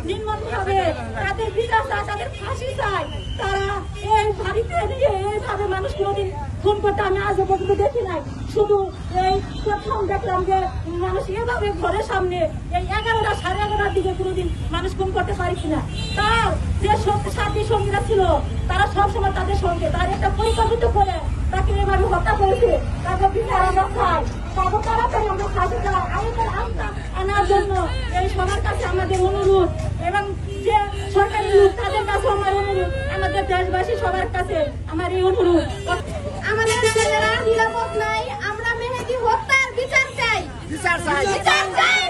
নির্মমভাবে তাদের বিচার চায়, তাদের ফাঁসি চায়। তারা এই বাড়িতে নিয়ে এইভাবে মানুষ কোনোদিন খুন করতে আমি আজও পর্যন্ত দেখি নাই। শুধু এই প্রথম দেখলাম যে মানুষ এভাবে ঘরের সামনে এই 11টা সাড়ে 11টার দিকে কোনোদিন মানুষ খুন করতে পারিস না। তার যে সাথী সঙ্গীরা ছিল তারা সবসময় তাদের সঙ্গে, তার একটা পরিকল্পিত করে তাকে এভাবে হত্যা করেছে। তাকে বিচার আমরা চাই, তাকে তাড়াতাড়ি আমরা ফাঁসি চাই। আইনের আওতা আনার জন্য এই সবার কাছে আমাদের অনুরোধ, এবং যে সরকারি লোক তাদের কাছে আমার অনুরোধ, আমাদের দেশবাসী সবার কাছে আমার এই অনুরোধ। আমাদের ছেলেরা নিরাপদ নাই, আমরা মেহেদি হত্যার বিচার চাই, বিচার চাই, বিচার চাই।